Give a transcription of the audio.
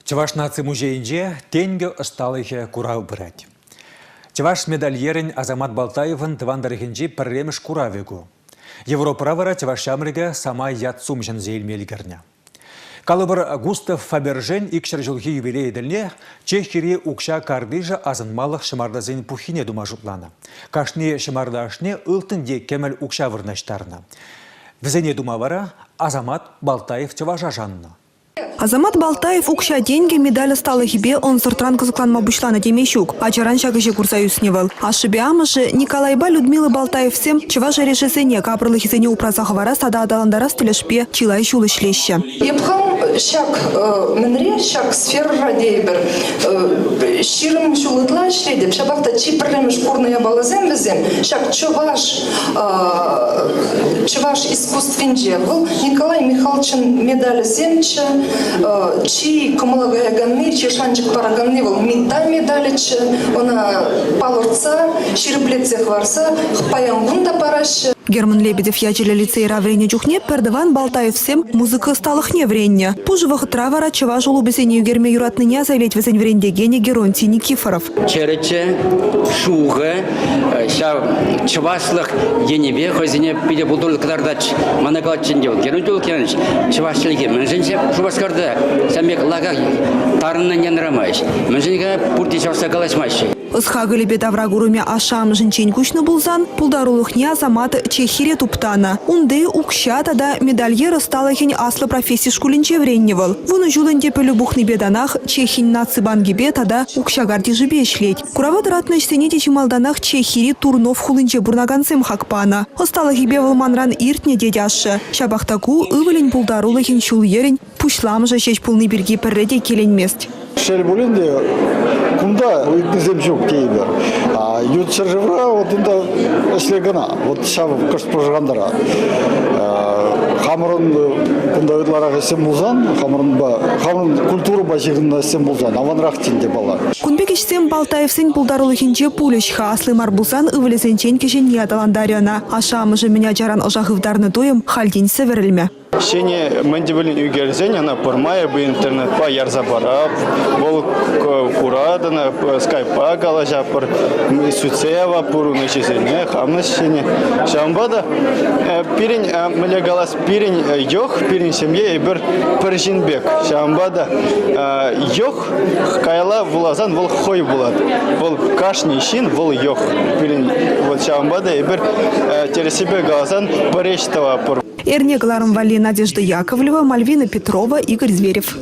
Чаваш наци музейінде тенге ысталығы курау бірәді. Чаваш медальерін Азамат Балтаевын тывандарығынжи пірреміш куравегу. Европа вара Чаваш шамрыға сама ятсум жын зейлмелгірні. Калыбыр Густав Фабержен икшір жылғы юбилей еділіне Чехири укша кардыжа азынмалық шымардазын пухине дума жұтланы. Кашне шымардашне ылтынде кемел укша вырнаштарны. Візене дума вара Азамат Балтаев Чаважа жанны. Азамат Балтаев укша деньги медаль стала хибе он сортран кызыкланма бушлана демещук, а чаран шагыше курсаюсневал. А шибиамышы Николайба Людмила Балтаев всем Чаваш решесене капрылы хизене упразахвара сада адаландара стелешпе чилай шулы шлеще. Епхам шак менре шак сфер радейбер ширым шулытла шледеп шабакта чипрлем шкурная балазем безем шак чуваш искусственже был Николай Михайлович медаль земча чи комалагая ганны чи шанчик параганны был медалич она палорца ширплецех варса хпаянгунда параш. Герман Лебедев ячеле лицей раврене чухне пердаван Балтаев всем музыка сталых не вренья. Пужевых травара Чаваш улубесению герме юратныня заилеть везень вренде гене Геронтий Никифоров. Черече, шуга, чаваслых енебе хозине пиде будул кдардач манагалчин дел. Геронтий Кенович чавашлыги менженче шубаскарда самек лага тарынна не нрамайш. Менженга пурти чавса галашмайши. Схагали бедаврагуруме ашам жинчень кучны булзан, пулдарулухня Азамат Чехире туптана. Унды укщата да медальера стала хень асла профессии шкулинче вренневал. Вуну жулынде пелюбухны беданах Чехин нацибанги бетада укщагарди жибе шлеть. Курават ратныш сенети чималданах Чехири турнов хулынче бурнаганцем хакпана. Остала хибе валманран иртне дедяшы. Шабахтаку ывылень пулдарулухин шул ерень, пушлам же шеч пулны берги перреде келень мест. Шельбулинде кунда земчук кейбер, а ютчержевра вот инда слегана, вот шав кашт прожгандара. Хамрон кунда утларах символзан, хамрон культуру башигында символзан, аванрах тинде бала. Кунбекишсем Балтаевсен пулдарулыхинче пулешха аслы марбулсан ывылесенчен кешен ядаландаряна. Ашамыжы меня жаран ожахывдарны тоем хальдень северельме. Сене мендебелин югерзень она пормая бы интернет по ярзабараб, бол курадана скайпа галажа пор суцева пуру начисленных, а на сене шамбада пирень мля галас пирень йох пирень семье и бер першинбек шамбада йох кайла вулазан вол хой булат вол кашни шин вол йох пирень вот шамбада и бер телесебе галазан парештова пор. Эрне Галаром Вали Надежда Яковлева, Мальвина Петрова, Игорь Зверев.